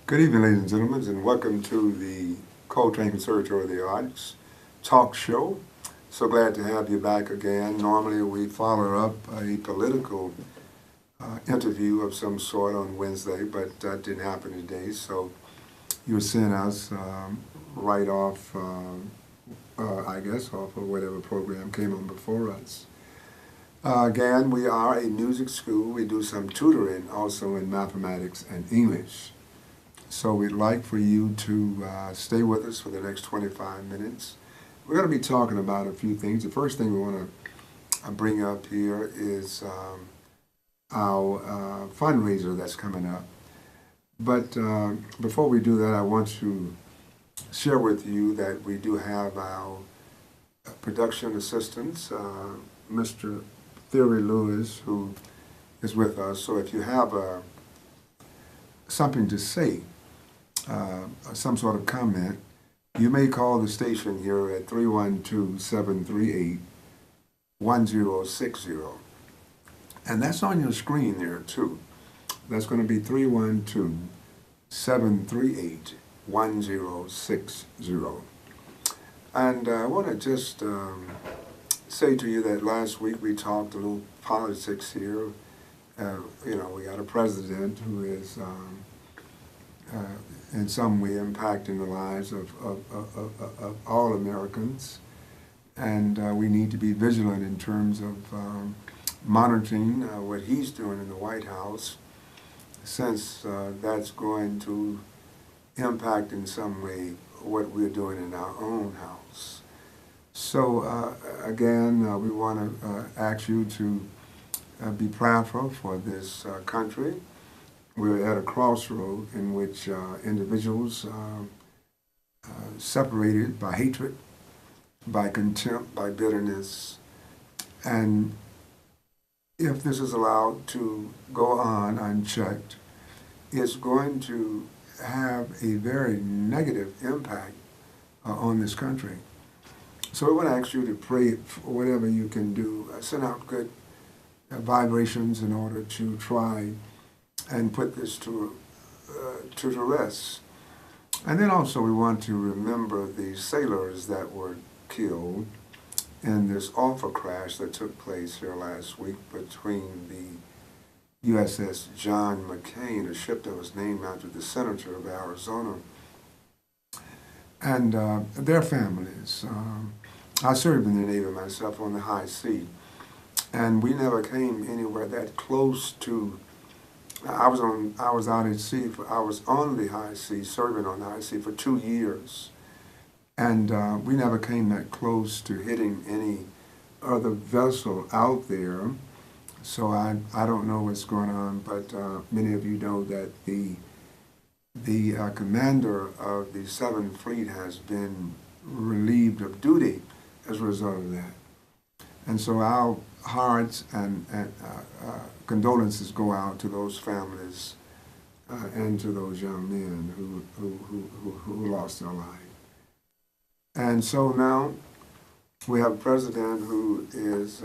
Good evening, ladies and gentlemen, and welcome to the Coltrane Conservatory of the Arts talk show. So glad to have you back again. Normally we follow up a political interview of some sort on Wednesday, but that didn't happen today. So you were seeing us right off, I guess, off of whatever program came on before us. Again, we are a music school. We do some tutoring also in mathematics and English. So we'd like for you to stay with us for the next 25 minutes. We're going to be talking about a few things. The first thing we want to bring up here is our fundraiser that's coming up. But before we do that, I want to share with you that we do have our production assistants, Mr. Theory Lewis, who is with us. So if you have something to say, some sort of comment, you may call the station here at 312-738-1060. And that's on your screen there too. That's going to be 312-738-1060. And I want to just say to you that last week we talked a little politics here. We got a president who is in some way impacting the lives of all Americans. And we need to be vigilant in terms of monitoring what he's doing in the White House, since that's going to impact in some way what we're doing in our own house. So again, we want to ask you to be prayerful for this country. We're at a crossroad in which individuals separated by hatred, by contempt, by bitterness. And if this is allowed to go on unchecked, it's going to have a very negative impact on this country. So we want to ask you to pray for whatever you can do. Send out good vibrations in order to try and put this to rest. And then also we want to remember the sailors that were killed in this awful crash that took place here last week between the USS John McCain, a ship that was named after the senator of Arizona, and their families. I served in the Navy myself on the high sea, and we never came anywhere that close to. I was on the high sea, serving on the high sea for 2 years, and we never came that close to hitting any other vessel out there. So I don't know what's going on, but many of you know that the commander of the 7th Fleet has been relieved of duty as a result of that. And so our hearts and condolences go out to those families and to those young men who lost their life. And so now we have a president who is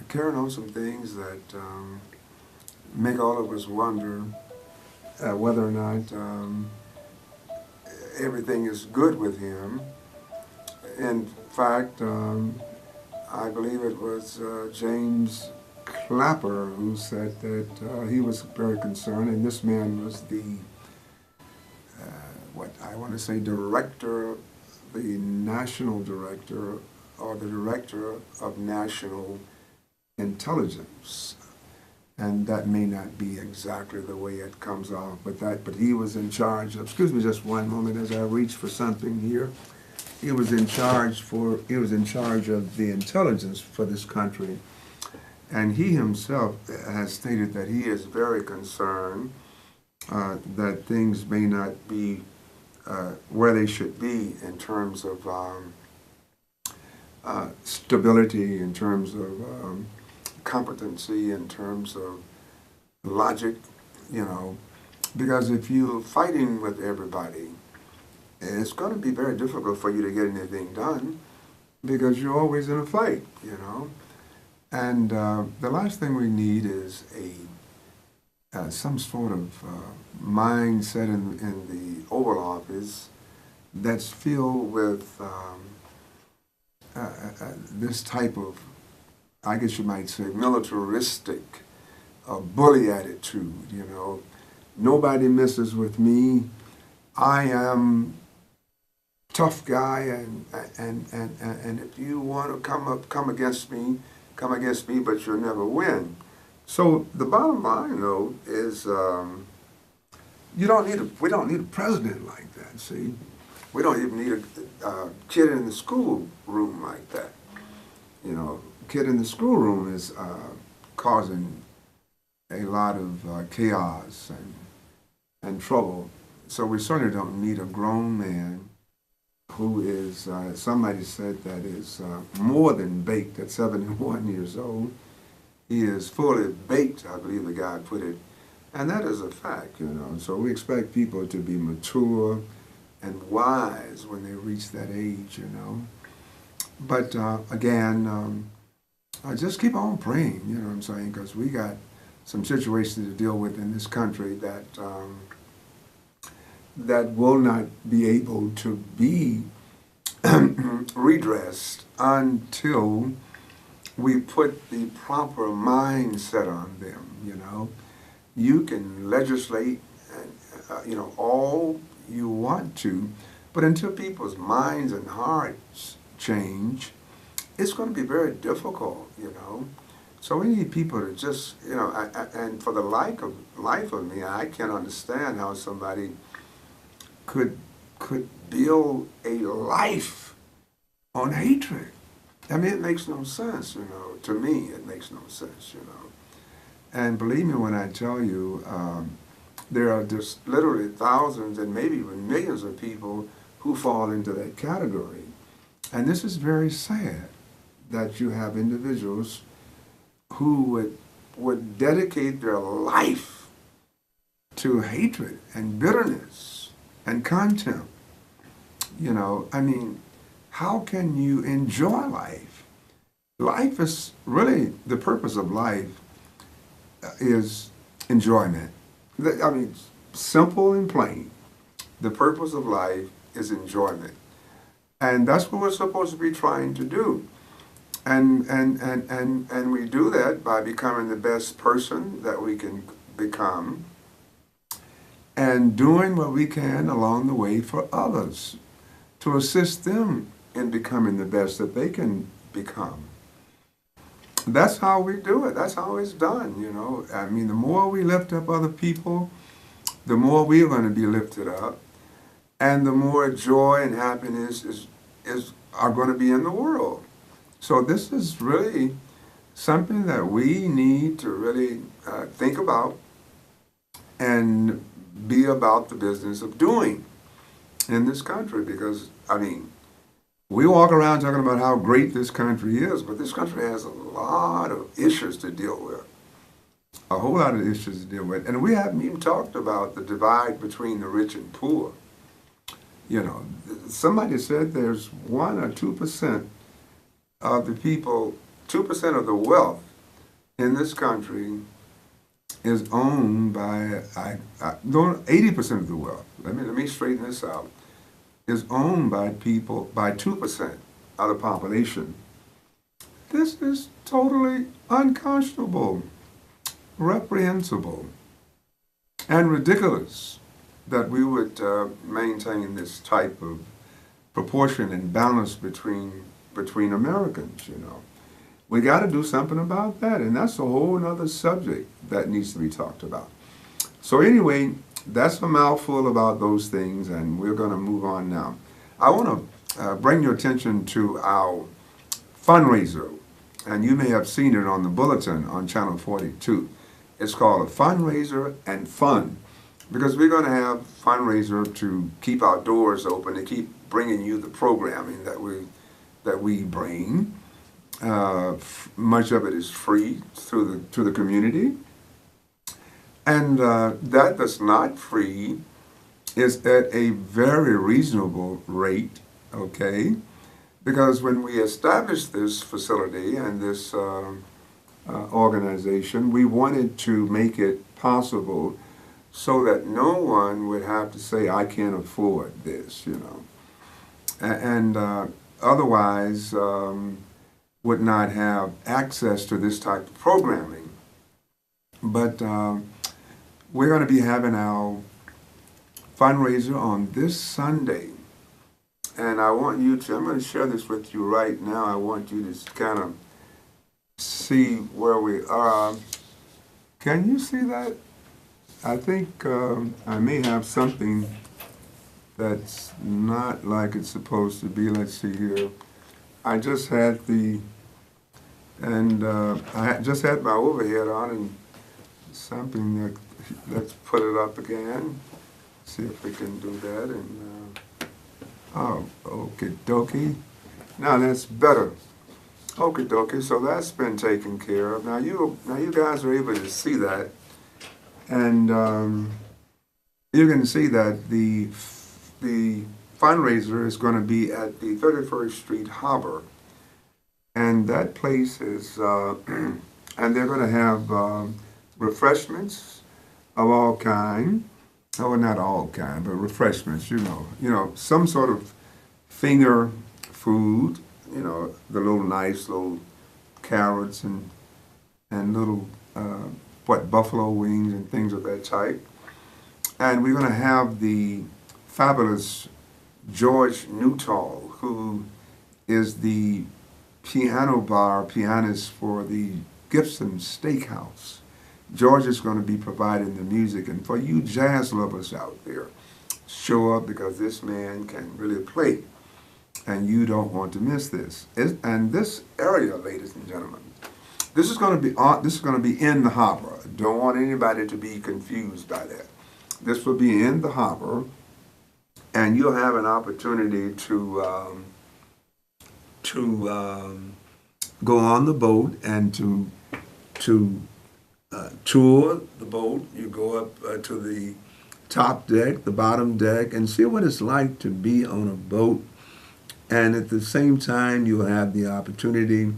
carrying on some things that make all of us wonder whether or not everything is good with him. In fact, I believe it was James Clapper who said that he was very concerned, and this man was the, the national director, or the director of national intelligence. And that may not be exactly the way it comes off, but he was in charge of, excuse me just one moment as I reach for something here. He was in charge of the intelligence for this country. And he himself has stated that he is very concerned that things may not be where they should be in terms of stability, in terms of competency, in terms of logic, because if you're fighting with everybody, it's going to be very difficult for you to get anything done because you're always in a fight, And the last thing we need is some sort of mindset in the Oval Office that's filled with this type of, I guess you might say, militaristic, bully attitude. You know, nobody messes with me. I am tough guy, and if you want to come against me, but you'll never win. So the bottom line, though, is we don't need a president like that. See, we don't even need a kid in the school room like that. You know, kid in the schoolroom is causing a lot of chaos and trouble. So we certainly don't need a grown man who is, somebody said that is more than baked at 71 years old. He is fully baked, I believe the guy put it. And that is a fact, you know. So we expect people to be mature and wise when they reach that age, you know. But again, just keep on praying, you know what I'm saying, because we got some situations to deal with in this country that that will not be able to be redressed until we put the proper mindset on them, you know. You can legislate, you know, all you want to, but until people's minds and hearts change, it's going to be very difficult, you know. So we need people to just, you know, and for the life of me, I can't understand how somebody could build a life on hatred. I mean, it makes no sense, you know. To me, it makes no sense, you know. And believe me when I tell you, there are just literally thousands and maybe even millions of people who fall into that category. And this is very sad that you have individuals who would dedicate their life to hatred and bitterness and contempt. You know, I mean, how can you enjoy life? Life is really, the purpose of life is enjoyment. I mean, simple and plain. The purpose of life is enjoyment. And that's what we're supposed to be trying to do. And we do that by becoming the best person that we can become and doing what we can along the way for others to assist them in becoming the best that they can become. That's how we do it. That's how it's done, you know. I mean, the more we lift up other people, the more we're going to be lifted up, and the more joy and happiness are going to be in the world. So this is really something that we need to really think about and be about the business of doing in this country, because, I mean, we walk around talking about how great this country is, but this country has a lot of issues to deal with. A whole lot of issues to deal with. And we haven't even talked about the divide between the rich and poor. You know, somebody said there's 1 or 2% of the people, 2% of the wealth in this country is owned by, 80% of the wealth. Let me straighten this out. Is owned by people, by 2% of the population. This is totally unconscionable, reprehensible, and ridiculous that we would maintain this type of proportion and balance between Americans, you know. We got to do something about that, and that's a whole other subject that needs to be talked about. So anyway, that's a mouthful about those things, and we're going to move on now. I want to bring your attention to our fundraiser, and you may have seen it on the bulletin on Channel 42. It's called a fundraiser and fun, because we're going to have fundraiser to keep our doors open, to keep bringing you the programming that we bring. Much of it is free to the community. And that that's not free is at a very reasonable rate, okay? Because when we established this facility and this organization. We wanted to make it possible so that no one would have to say, I can't afford this, you know. And otherwise would not have access to this type of programming. But we're going to be having our fundraiser on this Sunday. And I want you to, I'm going to share this with you right now. I want you to kind of see where we are. Can you see that? I think I may have something that's not like it's supposed to be. Let's see here. I just had just had my overhead on and something that, let's put it up again. See if we can do that. And oh, okie dokie. Now that's better. Okie dokie. So that's been taken care of. Now you guys are able to see that, and you can see that the fundraiser is going to be at the 31st Street Harbor, and that place is and they're going to have refreshments of all kind. Oh, not all kind, but refreshments. You know, some sort of finger food. You know, the little nice little carrots and little buffalo wings and things of that type. And we're going to have the fabulous George Newtall, who is the pianist for the Gibson Steakhouse. George is going to be providing the music, and for you jazz lovers out there, show up because this man can really play, and you don't want to miss this. And this area, ladies and gentlemen, this is going to be in the harbor. Don't want anybody to be confused by that. This will be in the harbor, and you'll have an opportunity to go on the boat and to tour the boat. You go up to the top deck, the bottom deck, and see what it's like to be on a boat. And at the same time, you'll have the opportunity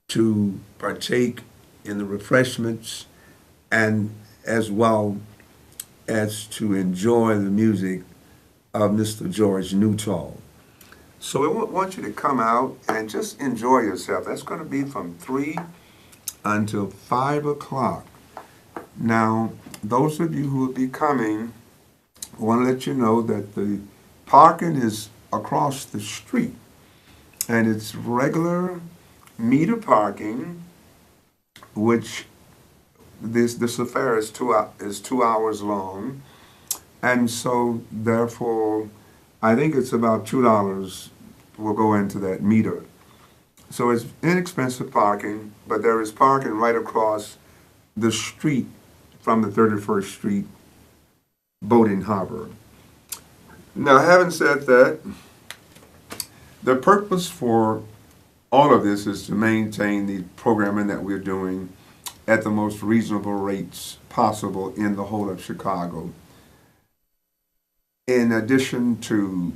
to partake in the refreshments and as well as to enjoy the music of Mr. George Newtall. So I want you to come out and just enjoy yourself. That's going to be from 3 until 5 o'clock. Now, those of you who will be coming, I want to let you know that the parking is across the street, and it's regular meter parking, which this affair is 2 hours long, and so therefore I think it's about $2 will go into that meter. So it's inexpensive parking, but there is parking right across the street from the 31st Street Boating Harbor. Now, having said that, the purpose for all of this is to maintain the programming that we're doing at the most reasonable rates possible in the whole of Chicago. In addition to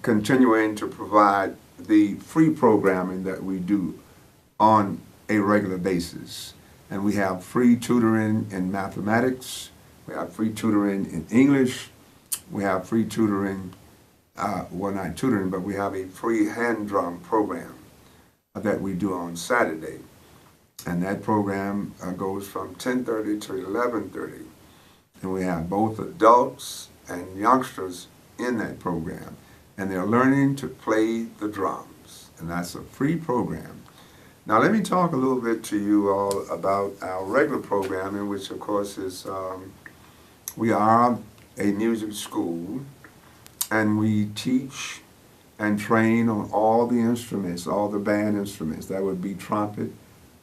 continuing to provide the free programming that we do on a regular basis. And we have free tutoring in mathematics, we have free tutoring in English, we have free tutoring, well, not tutoring, but we have a free hand drum program that we do on Saturday. And that program goes from 10:30 to 11:30. And we have both adults and youngsters in that program. And they're learning to play the drums. And that's a free program. Now let me talk a little bit to you all about our regular programming, which of course is, we are a music school, and we teach and train on all the instruments, all the band instruments. That would be trumpet,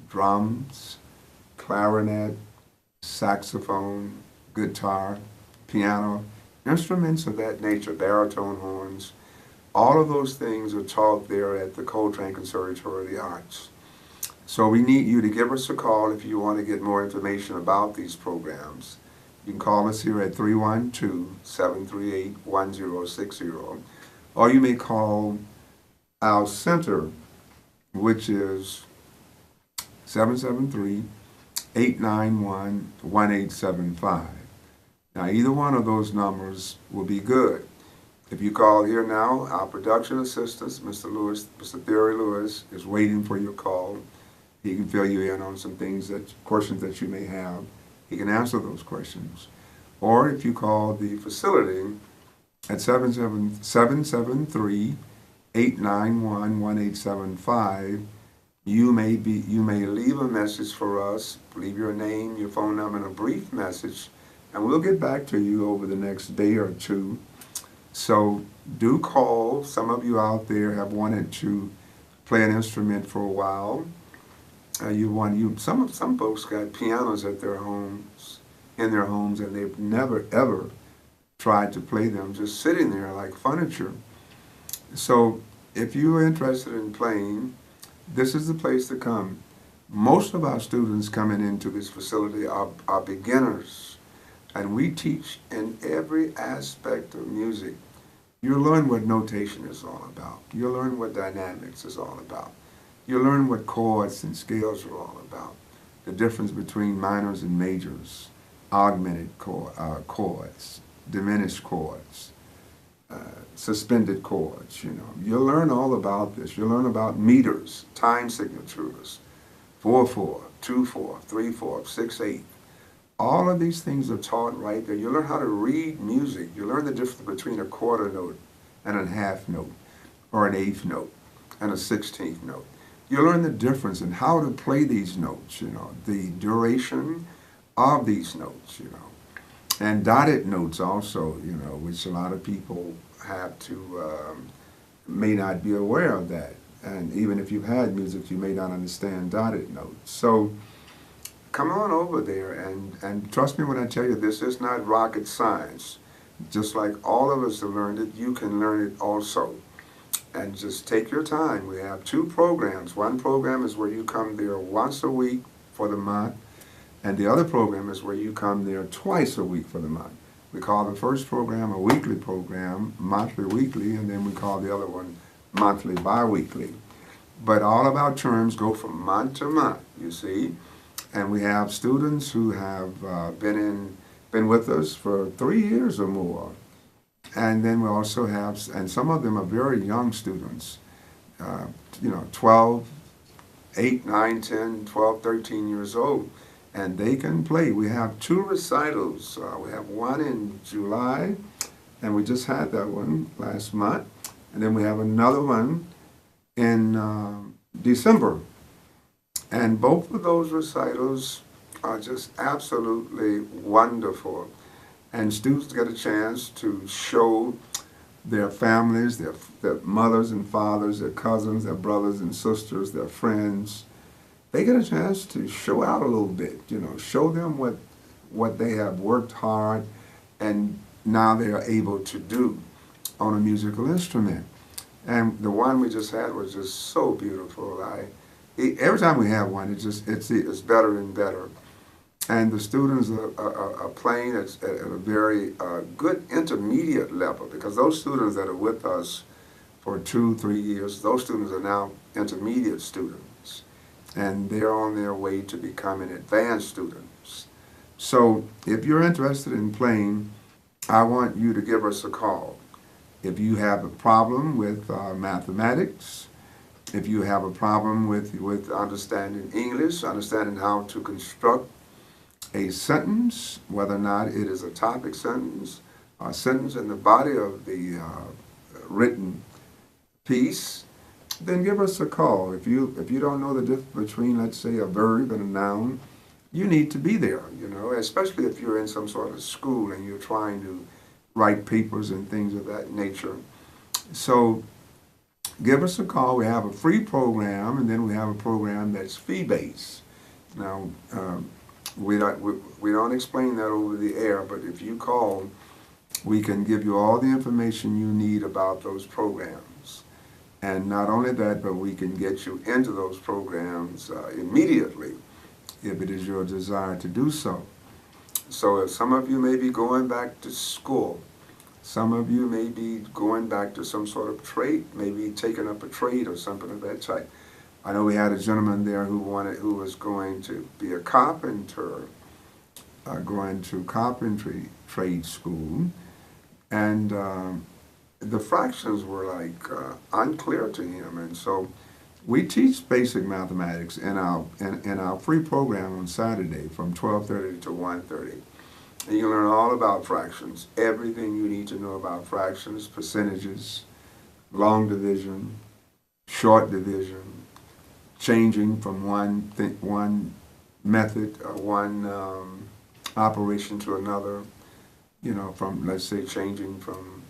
drums, clarinet, saxophone, guitar, piano, instruments of that nature, baritone horns. All of those things are taught there at the Coltrane Conservatory of the Arts. So we need you to give us a call if you want to get more information about these programs. You can call us here at 312-738-1060, or you may call our center, which is 773-891-1875. Now, either one of those numbers will be good. If you call here now, our production assistant, Mr. Lewis, Mr. Theory Lewis, is waiting for your call. He can fill you in on some questions that you may have. He can answer those questions. Or if you call the facility at 773-891-1875, you may leave a message for us, leave your name, your phone number, and a brief message, and we'll get back to you over the next day or two. So do call. Some of you out there have wanted to play an instrument for a while. Some folks got pianos at their homes, in their homes, and they've never ever tried to play them, just sitting there like furniture. So if you're interested in playing, this is the place to come. Most of our students coming into this facility are beginners, and we teach in every aspect of music. You'll learn what notation is all about. You'll learn what dynamics is all about. You'll learn what chords and scales are all about. The difference between minors and majors, augmented chords, diminished chords, suspended chords, You'll learn all about this. You'll learn about meters, time signatures, 4/4, 2/4, 3/4, 6/8. All of these things are taught right there. You'll learn how to read music. You'll learn the difference between a quarter note and a half note, or an eighth note and a 16th note. You'll learn the difference in how to play these notes, the duration of these notes, and dotted notes also, which a lot of people have to, may not be aware of that. And even if you've had music, you may not understand dotted notes. So come on over there and trust me when I tell you this is not rocket science. Just like all of us have learned it, you can learn it also. And just take your time. We have two programs. One program is where you come there once a week for the month, and the other program is where you come there twice a week for the month. We call the first program a weekly program, monthly, weekly, and then we call the other one monthly, bi-weekly. But all of our terms go from month to month, you see. And we have students who have been with us for 3 years or more. And then we also have, and some of them are very young students, 12, 8, 9, 10, 12, 13 years old, and they can play. We have 2 recitals. We have one in July, and we just had that one last month, and then we have another one in December. And both of those recitals are just absolutely wonderful. And students get a chance to show their families, their mothers and fathers, their cousins, their brothers and sisters, their friends. They get a chance to show out a little bit, show them what they have worked hard and now they are able to do on a musical instrument. And the one we just had was just so beautiful. Every time we have one, it's better and better. And the students are playing at a very good intermediate level, because those students that are with us for 2, 3 years, those students are now intermediate students. And they're on their way to becoming advanced students. So if you're interested in playing, I want you to give us a call. If you have a problem with mathematics, if you have a problem with understanding English, understanding how to construct a sentence, whether or not it is a topic sentence, a sentence in the body of the written piece, then give us a call. If you don't know the difference between, let's say, a verb and a noun, you need to be there, especially if you're in some sort of school and you're trying to write papers and things of that nature. So give us a call. We have a free program, and then we have a program that's fee-based. Now, we don't explain that over the air, but if you call, we can give you all the information you need about those programs. And not only that, but we can get you into those programs immediately if it is your desire to do so. So if some of you may be going back to school, some of you may be going back to some sort of trade, maybe taking up a trade or something of that type. I know we had a gentleman there who was going to be a carpenter, going to carpentry trade school, and the fractions were like unclear to him, and so we teach basic mathematics in our free program on Saturday from 12:30 to 1:30. And you learn all about fractions, everything you need to know about fractions, percentages, long division, short division, changing from one method or one operation to another, you know, from, let's say, changing from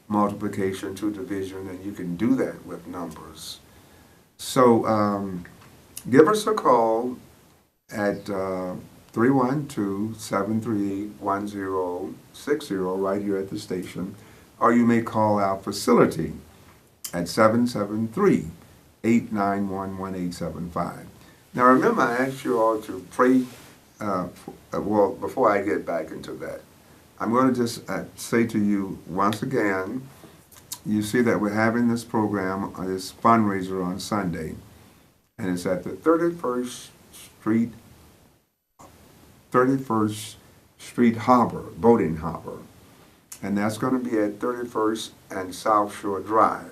multiplication to division, and you can do that with numbers. So give us a call at 312-738-1060 right here at the station, or you may call our facility at 773-891-1875. Now remember, I asked you all to pray, well, before I get back into that, I'm going to just say to you once again, you see that we're having this program, this fundraiser on Sunday, and it's at the 31st Street Harbor, Boating Harbor, and that's going to be at 31st and South Shore Drive.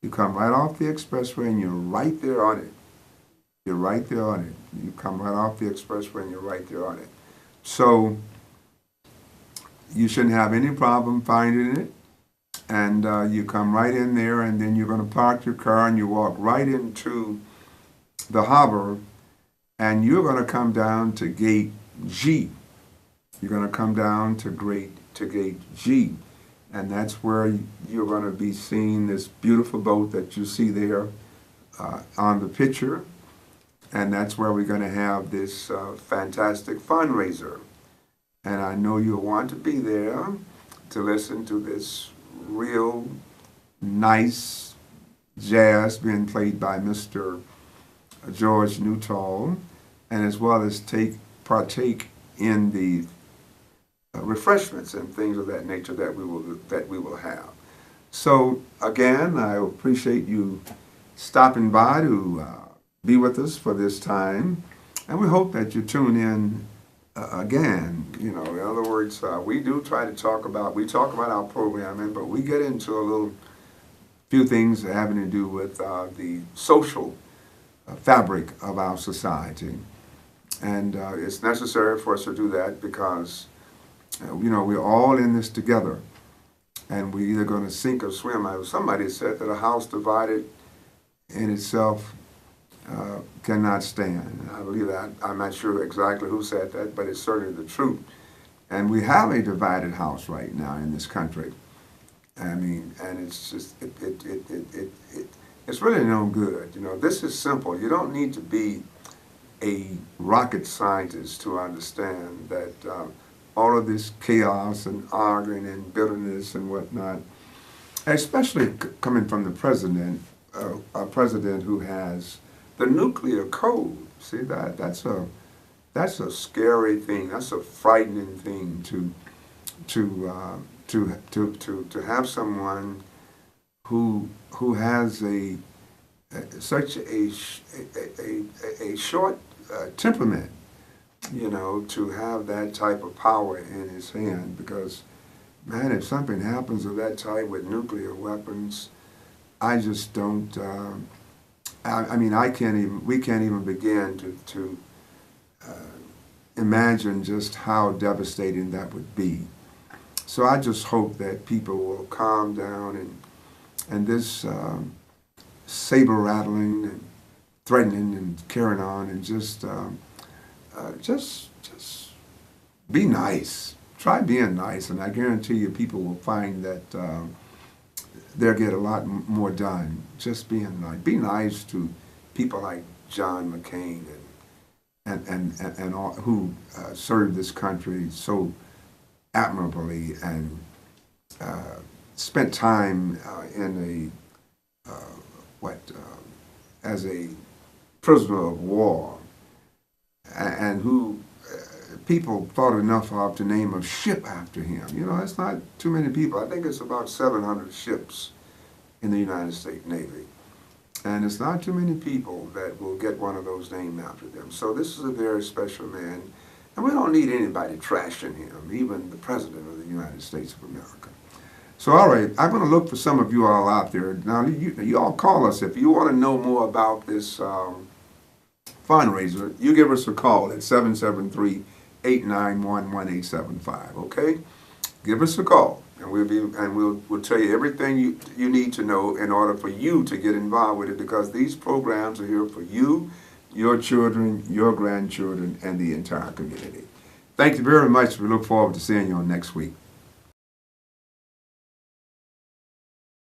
You come right off the expressway and you're right there on it. You're right there on it. You come right off the expressway and you're right there on it. So you shouldn't have any problem finding it. And you come right in there, and then you're going to park your car and you walk right into the harbor, and you're going to come down to gate G. You're going to come down to gate G. And that's where you're going to be seeing this beautiful boat that you see there on the picture. And that's where we're going to have this fantastic fundraiser. And I know you'll want to be there to listen to this real nice jazz being played by Mr. George Newtall, and as well as partake in the refreshments and things of that nature that we will have. So again, I appreciate you stopping by to be with us for this time, and we hope that you tune in again. You know, in other words, we do try to talk about our programming, but we get into a few things having to do with the social fabric of our society, and it's necessary for us to do that because you know, we're all in this together, and we're either going to sink or swim. Somebody said that a house divided in itself cannot stand. I believe that. I'm not sure exactly who said that, but it's certainly the truth. And we have a divided house right now in this country. I mean, and it's just, it's really no good. You know, this is simple. You don't need to be a rocket scientist to understand that all of this chaos and arguing and bitterness and whatnot, especially coming from the president, a president who has the nuclear code. See, that's a scary thing. That's a frightening thing to have someone who has such a short temperament, you know, to have that type of power in his hand. Because, man, if something happens of that type with nuclear weapons, I just don't. I mean, we can't even begin to imagine just how devastating that would be. So I just hope that people will calm down and this saber rattling and threatening and carrying on, and just be nice. Try being nice, and I guarantee you people will find that they'll get a lot more done. Just being nice. Be nice to people like John McCain and all, who served this country so admirably and spent time as a prisoner of war, and who people thought enough of to name a ship after him. You know, it's not too many people. I think it's about 700 ships in the United States Navy. And it's not too many people that will get one of those named after them. So this is a very special man. And we don't need anybody trashing him, even the President of the United States of America. So, all right, I'm going to look for some of you all out there. Now, you all call us if you want to know more about this fundraiser. You give us a call at 773-891-1875, okay? Give us a call, and we'll tell you everything you need to know in order for you to get involved with it, because these programs are here for you, your children, your grandchildren, and the entire community. Thank you very much. We look forward to seeing you on next week.